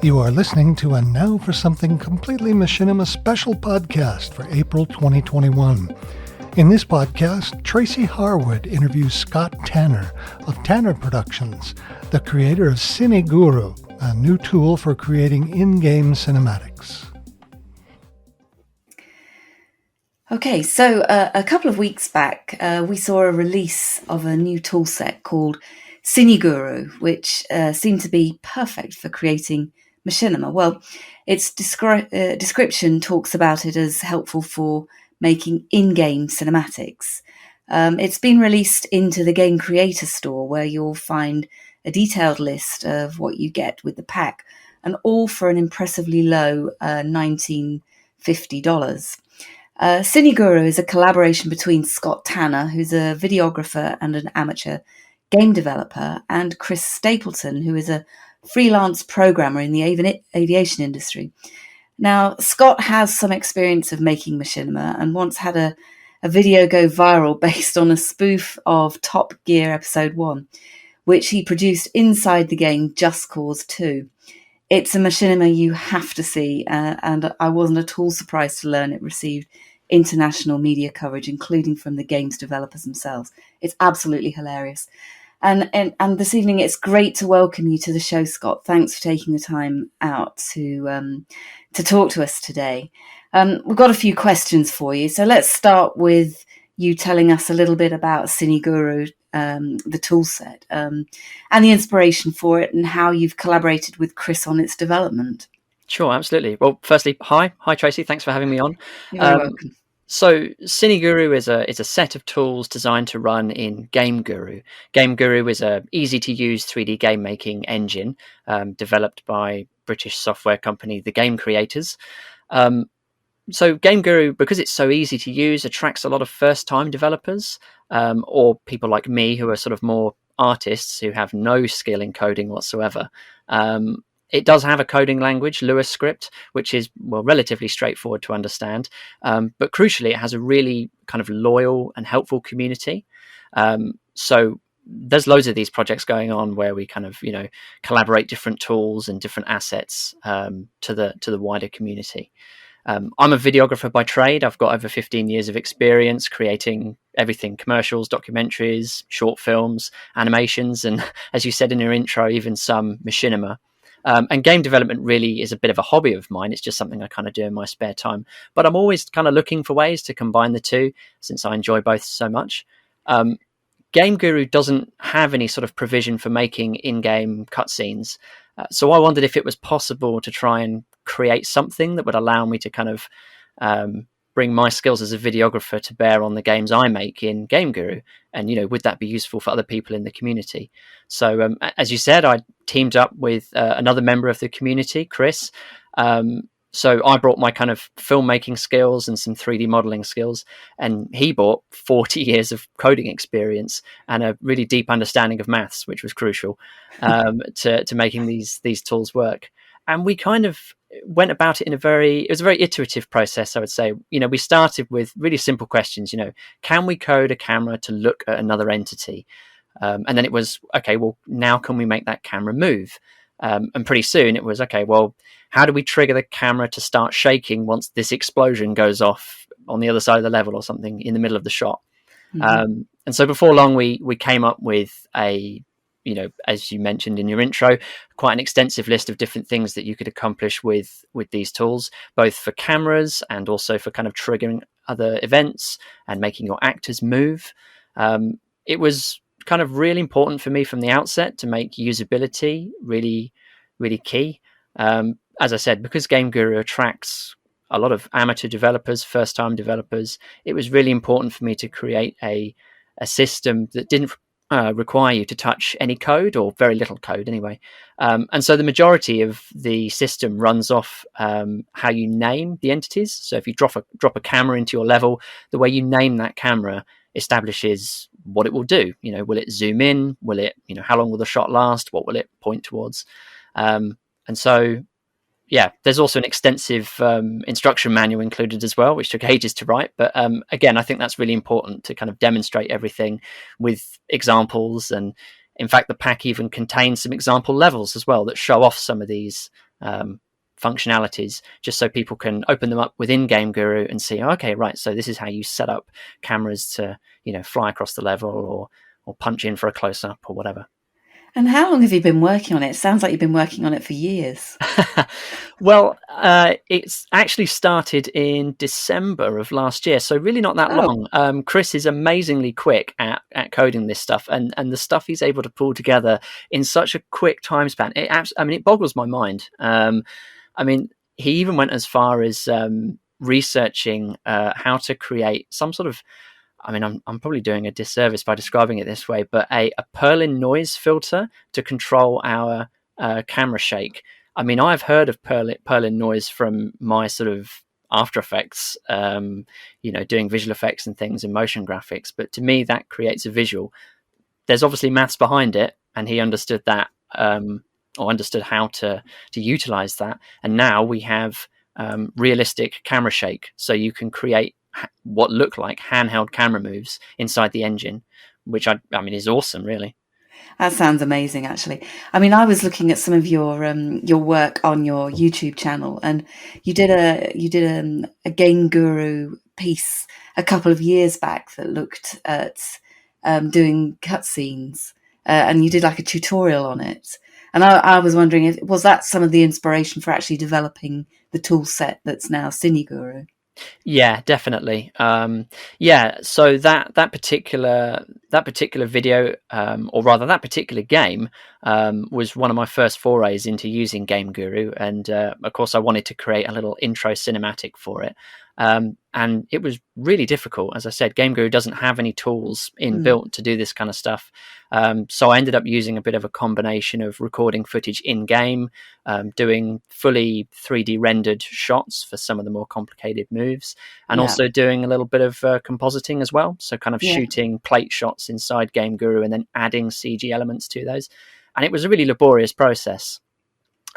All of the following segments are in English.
You are listening to a Now for Something Completely Machinima special podcast for April 2021. In this podcast, Tracy Harwood interviews Scott Tanner of Tanner Productions, the creator of Cine Guru, a new tool for creating in-game cinematics. Okay, so a couple of weeks back, we saw a release of a new toolset called Cine Guru, which seemed to be perfect for creating machinima. Well, its description talks about it as helpful for making in-game cinematics. It's been released into the Game Creator Store, where you'll find a detailed list of what you get with the pack, and all for an impressively low $1950. Cine Guru is a collaboration between Scott Tanner, who's a videographer and an amateur game developer, and Chris Stapleton, who is a freelance programmer in the aviation industry. Now, Scott has some experience of making machinima and once had a video go viral based on a spoof of Top Gear Episode 1, which he produced inside the game Just Cause 2. It's a machinima you have to see, and I wasn't at all surprised to learn it received international media coverage, including from the game's developers themselves. It's absolutely hilarious. And this evening, it's great to welcome you to the show, Scott. Thanks for taking the time out to talk to us today. We've got a few questions for you. So let's start with you telling us a little bit about Cine Guru, the toolset, and the inspiration for it and how you've collaborated with Chris on its development. Sure, absolutely. Well, firstly, hi Tracy. Thanks for having me on. You're very welcome. So Cine Guru is a set of tools designed to run in Game Guru. Game Guru is a easy-to-use 3D game-making engine developed by British software company The Game Creators. So Game Guru, because it's so easy to use, attracts a lot of first-time developers or people like me who are sort of more artists who have no skill in coding whatsoever. It does have a coding language, Lua script, which is, well, relatively straightforward to understand. But crucially, it has a really kind of loyal and helpful community. So there's loads of these projects going on where we kind of, collaborate different tools and different assets to the wider community. I'm a videographer by trade. I've got over 15 years of experience creating everything: commercials, documentaries, short films, animations, and as you said in your intro, even some machinima. And game development really is a bit of a hobby of mine. It's just something I kind of do in my spare time. But I'm always kind of looking for ways to combine the two, since I enjoy both so much. Game Guru doesn't have any sort of provision for making in-game cutscenes. So I wondered if it was possible to try and create something that would allow me to kind of bring my skills as a videographer to bear on the games I make in Game Guru. And, would that be useful for other people in the community? So, as you said, I teamed up with another member of the community, Chris. So I brought my kind of filmmaking skills and some 3D modeling skills, and he brought 40 years of coding experience and a really deep understanding of maths, which was crucial to making these tools work. And we kind of went about it it was a very iterative process, I would say. We started with really simple questions. Can we code a camera to look at another entity? And then it was, okay, well, now can we make that camera move? And pretty soon it was, okay, well, how do we trigger the camera to start shaking once this explosion goes off on the other side of the level or something in the middle of the shot? Mm-hmm. And so before long, we came up with as you mentioned in your intro, quite an extensive list of different things that you could accomplish with these tools, both for cameras and also for kind of triggering other events and making your actors move. It was kind of really important for me from the outset to make usability really, really key. As I said, because Game Guru attracts a lot of amateur developers, first-time developers, it was really important for me to create a system that didn't require you to touch any code, or very little code anyway. And so the majority of the system runs off how you name the entities. So if you drop a camera into your level, the way you name that camera establishes what it will do. Will it zoom in? Will it, how long will the shot last? What will it point towards? And so, yeah, there's also an extensive instruction manual included as well, which took ages to write. But again, I think that's really important to kind of demonstrate everything with examples. And in fact, the pack even contains some example levels as well that show off some of these functionalities, just so people can open them up within Game Guru and see, okay, right, so this is how you set up cameras to, fly across the level or punch in for a close-up or whatever. And how long have you been working on it? It sounds like you've been working on it for years. Well, it's actually started in December of last year, so really not that long. Chris is amazingly quick at coding this stuff, and the stuff he's able to pull together in such a quick time span. It boggles my mind. He even went as far as researching how to create some sort of, I'm probably doing a disservice by describing it this way, but a Perlin noise filter to control our camera shake. I've heard of Perlin noise from my sort of After Effects, doing visual effects and things in motion graphics. But to me, that creates a visual. There's obviously maths behind it, and he understood that, or understood how to utilize that. And now we have realistic camera shake, so you can create what look like handheld camera moves inside the engine, which is awesome, really. That sounds amazing, actually. I was looking at some of your work on your YouTube channel, and you did a Game Guru piece a couple of years back that looked at doing cutscenes, and you did like a tutorial on it. And I was wondering, was that some of the inspiration for actually developing the tool set that's now Cine Guru? Yeah, definitely. So that particular video, or rather that particular game, was one of my first forays into using Game Guru, and of course I wanted to create a little intro cinematic for it. And it was really difficult. As I said, Game Guru doesn't have any tools inbuilt to do this kind of stuff. So I ended up using a bit of a combination of recording footage in-game, doing fully 3D rendered shots for some of the more complicated moves, and also doing a little bit of compositing as well. So kind of shooting plate shots inside Game Guru and then adding CG elements to those. And it was a really laborious process.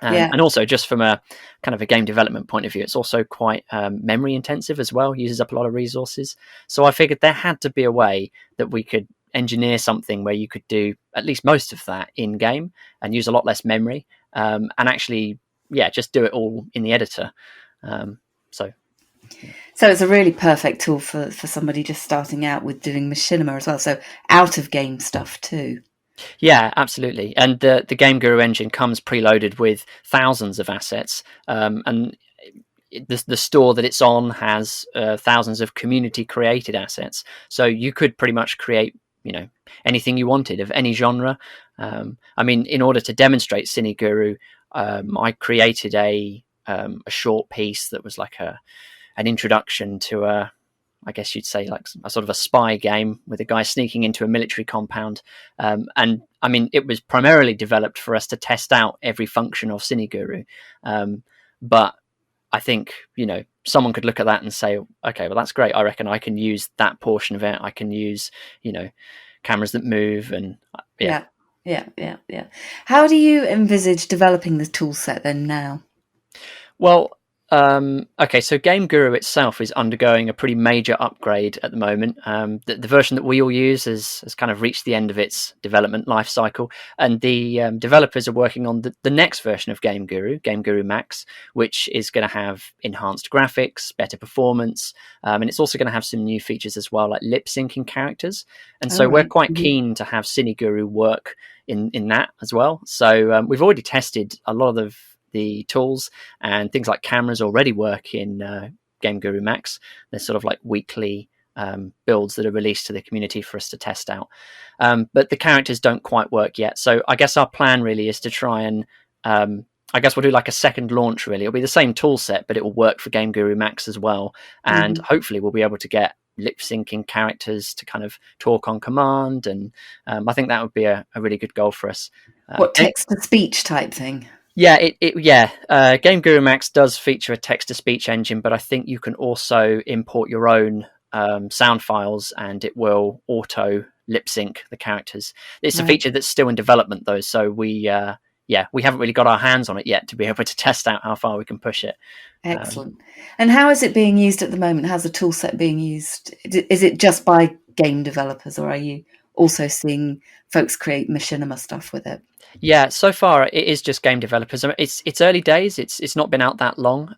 And also, just from a kind of a game development point of view, it's also quite memory intensive as well, uses up a lot of resources. So I figured there had to be a way that we could engineer something where you could do at least most of that in game and use a lot less memory, and actually, just do it all in the editor. So it's a really perfect tool for somebody just starting out with doing machinima as well. So out of game stuff too. Yeah, absolutely. And the Game Guru engine comes preloaded with thousands of assets, and the store that it's on has thousands of community created assets. So you could pretty much create, anything you wanted of any genre. In order to demonstrate Cine Guru, I created a short piece that was like an introduction to I guess you'd say like a sort of a spy game with a guy sneaking into a military compound. It was primarily developed for us to test out every function of Cine Guru. But I think, someone could look at that and say, okay, well, that's great. I reckon I can use that portion of it. I can use, cameras that move and Yeah. How do you envisage developing the tool set then now? Well, so Game Guru itself is undergoing a pretty major upgrade at the moment. The version that we all use has kind of reached the end of its development life cycle, and the developers are working on the next version of Game Guru Max, which is going to have enhanced graphics, better performance, and it's also going to have some new features as well, like lip syncing characters. And so we're quite keen to have Cine Guru work in that as well. So we've already tested a lot of the tools, and things like cameras already work in Game Guru Max. There's sort of like weekly builds that are released to the community for us to test out. But the characters don't quite work yet. So I guess our plan really is to try and I guess we'll do like a second launch, really. It'll be the same tool set, but it will work for Game Guru Max as well. And hopefully we'll be able to get lip syncing characters to kind of talk on command. And I think that would be a really good goal for us. What, text to speech type thing? Yeah, Game Guru Max does feature a text-to-speech engine, but I think you can also import your own sound files, and it will auto lip sync the characters. It's a feature that's still in development, though, so we haven't really got our hands on it yet to be able to test out how far we can push it. Excellent. And how is it being used at the moment? How's the tool set being used? Is it just by game developers, or are you also seeing folks create machinima stuff with it? Yeah, so far it is just game developers. I mean, it's early days. It's not been out that long.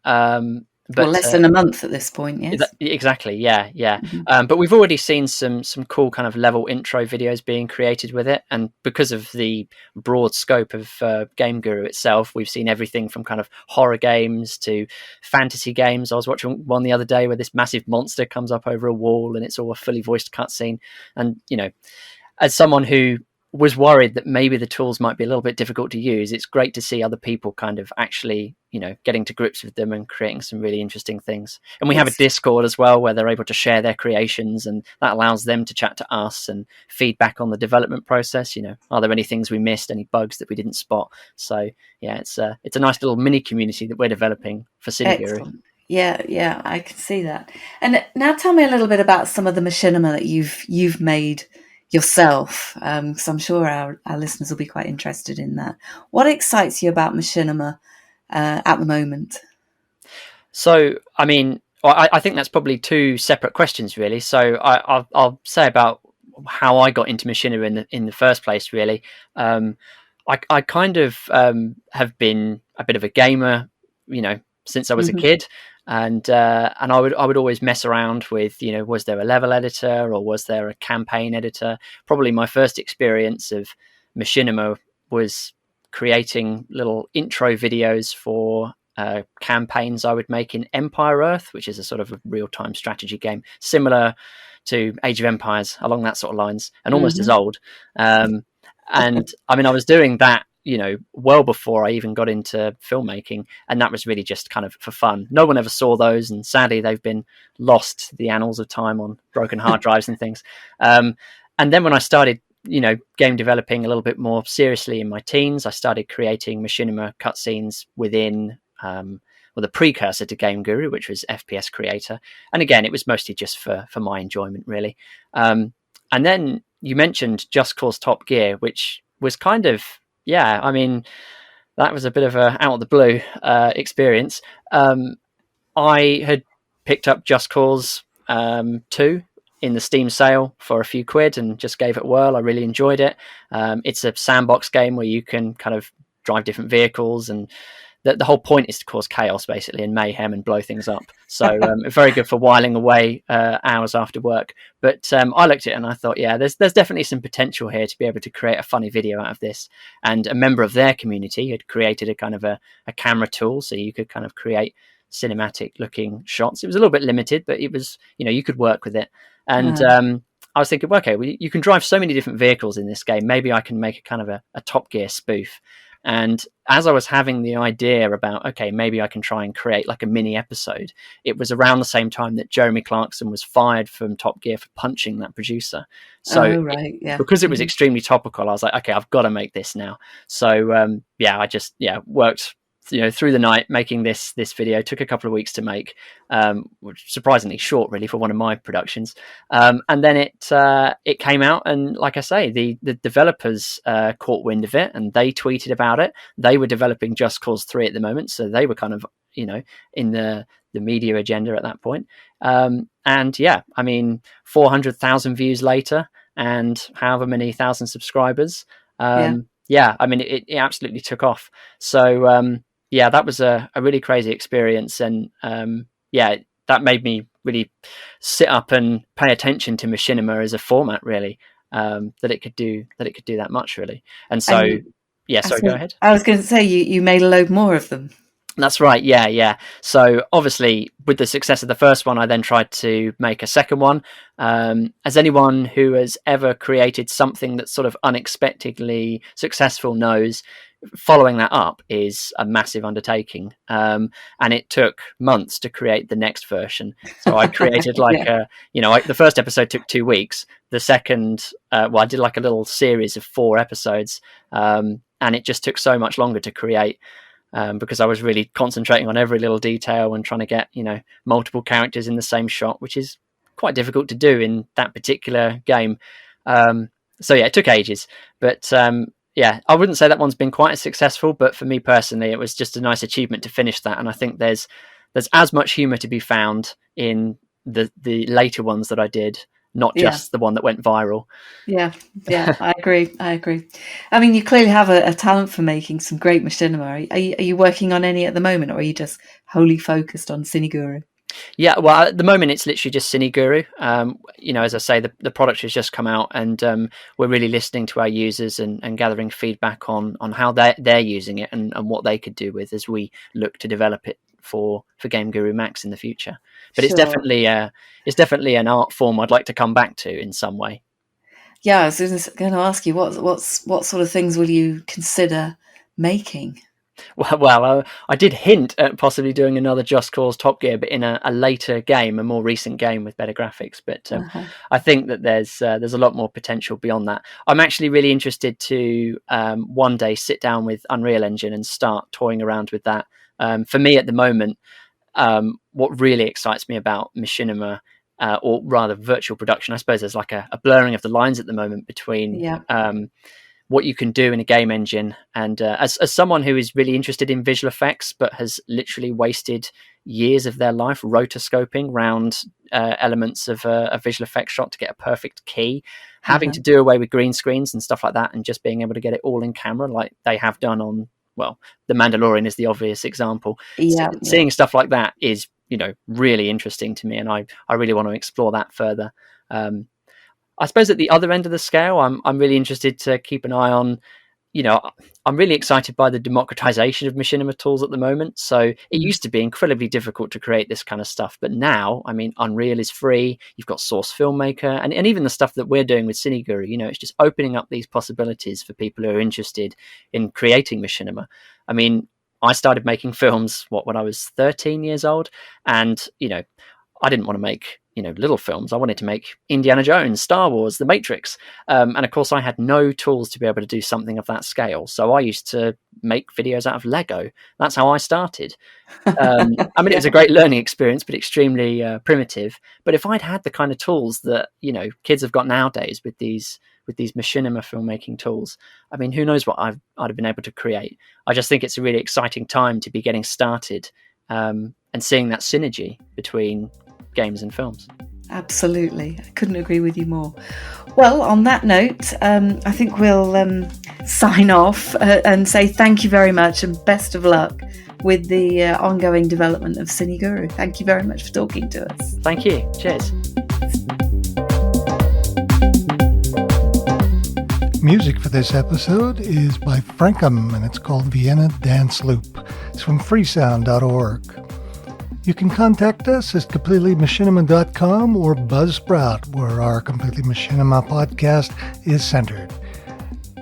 Well, But less than a month at this point, yes. Exactly, yeah. Mm-hmm. But we've already seen some cool kind of level intro videos being created with it, and because of the broad scope of Game Guru itself, we've seen everything from kind of horror games to fantasy games. I was watching one the other day where this massive monster comes up over a wall, and it's all a fully voiced cutscene. And as someone who was worried that maybe the tools might be a little bit difficult to use, it's great to see other people kind of actually, getting to grips with them and creating some really interesting things. And we have a Discord as well where they're able to share their creations, and that allows them to chat to us and feedback on the development process. Are there any things we missed, any bugs that we didn't spot? So yeah, it's a nice little mini community that we're developing for Cine Guru. Excellent. Yeah, I can see that. And now tell me a little bit about some of the machinima that you've made yourself, because I'm sure our listeners will be quite interested in that. What excites you about machinima at the moment? So, I mean, I think that's probably two separate questions, really. So I'll say about how I got into machinima in the first place, really. I kind of have been a bit of a gamer, since I was a kid. And I would always mess around with, was there a level editor or was there a campaign editor? Probably my first experience of machinima was creating little intro videos for campaigns I would make in Empire Earth, which is a sort of a real-time strategy game, similar to Age of Empires, along that sort of lines, and almost as old. And I mean, I was doing that well before I even got into filmmaking, and that was really just kind of for fun. No one ever saw those, and sadly they've been lost to the annals of time on broken hard drives and things. And then when I started game developing a little bit more seriously in my teens, I started creating machinima cutscenes within the precursor to Game Guru, which was FPS Creator. And again, it was mostly just for my enjoyment, really. And then you mentioned Just Cause Top Gear, which was kind of, yeah, I mean, that was a bit of a out of the blue experience. I had picked up Just Cause 2 in the Steam sale for a few quid and just gave it a whirl. I really enjoyed it. It's a sandbox game where you can kind of drive different vehicles, and the whole point is to cause chaos, basically, and mayhem and blow things up. So very good for whiling away hours after work. But I looked at it and I thought, yeah, there's definitely some potential here to be able to create a funny video out of this. And a member of their community had created a kind of a camera tool, so you could kind of create cinematic looking shots. It was a little bit limited, but it was, you could work with it. And I was thinking, well, okay, you can drive so many different vehicles in this game. Maybe I can make a kind of a Top Gear spoof. And as I was having the idea about, okay, maybe I can try and create like a mini episode, it was around the same time that Jeremy Clarkson was fired from Top Gear for punching that producer. So because it was extremely topical, I was like, okay, I've got to make this now. So I just worked through the night making this video. Took a couple of weeks to make, which surprisingly short, really, for one of my productions. And then it came out, and like I say, the developers caught wind of it, and they tweeted about it. They were developing Just Cause 3 at the moment, so they were kind of in the media agenda at that point. And yeah, I mean, 400,000 views later, and however many thousand subscribers. I mean, it absolutely took off. So that was a really crazy experience, and that made me really sit up and pay attention to machinima as a format, really, that it could do that much, really. And so go ahead. I was going to say you made a load more of them. That's right. Yeah. So obviously, with the success of the first one, I then tried to make a second one. As anyone who has ever created something that's sort of unexpectedly successful knows, following that up is a massive undertaking. And it took months to create the next version. So I created the first episode took 2 weeks. The second, I did like a little series of 4 episodes. And it just took so much longer to create. Because I was really concentrating on every little detail and trying to get, multiple characters in the same shot, which is quite difficult to do in that particular game. It took ages. But I wouldn't say that one's been quite as successful, but for me personally, it was just a nice achievement to finish that. And I think there's as much humor to be found in the later ones that I did not just the one that went viral. Yeah, I agree. I mean, you clearly have a talent for making some great machinima. Are you working on any at the moment, or are you just wholly focused on Cine Guru? Yeah, well, at the moment it's literally just Cine Guru. As I say, the product has just come out, and we're really listening to our users and gathering feedback on how they're using it and what they could do with as we look to develop it for Game Guru Max in the future. But it's definitely an art form I'd like to come back to in some way. Yeah, I was going to ask you what sort of things will you consider making? Well, I did hint at possibly doing another Just Cause Top Gear, but in a later game, a more recent game with better graphics. But I think that there's a lot more potential beyond that. I'm actually really interested to one day sit down with Unreal Engine and start toying around with that. For me at the moment, what really excites me about machinima, or rather virtual production, I suppose there's like a blurring of the lines at the moment between what you can do in a game engine. And as someone who is really interested in visual effects, but has literally wasted years of their life rotoscoping around elements of a visual effects shot to get a perfect key, having to do away with green screens and stuff like that, and just being able to get it all in camera like they have done on, well, The Mandalorian is the obvious example. Seeing stuff like that is, really interesting to me, and I really want to explore that further. I suppose at the other end of the scale, I'm really interested to keep an eye on, I'm really excited by the democratization of machinima tools at the moment. So it used to be incredibly difficult to create this kind of stuff. But now, I mean, Unreal is free. You've got Source Filmmaker, and even the stuff that we're doing with Cine Guru, it's just opening up these possibilities for people who are interested in creating machinima. I mean, I started making films, when I was 13 years old. And, I didn't want to make, little films. I wanted to make Indiana Jones, Star Wars, The Matrix. And of course, I had no tools to be able to do something of that scale. So I used to make videos out of Lego. That's how I started. It was a great learning experience, but extremely primitive. But if I'd had the kind of tools that, kids have got nowadays with these machinima filmmaking tools, I mean, who knows what I'd have been able to create. I just think it's a really exciting time to be getting started and seeing that synergy between games and films. Absolutely. I couldn't agree with you more. Well, on that note, I think we'll sign off and say thank you very much and best of luck with the ongoing development of Cine Guru. Thank you very much for talking to us. Thank you. Cheers. Music for this episode is by Frankum, and it's called Vienna Dance Loop. It's from freesound.org. You can contact us at completelymachinima.com or Buzzsprout, where our Completely Machinima podcast is centered.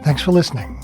Thanks for listening.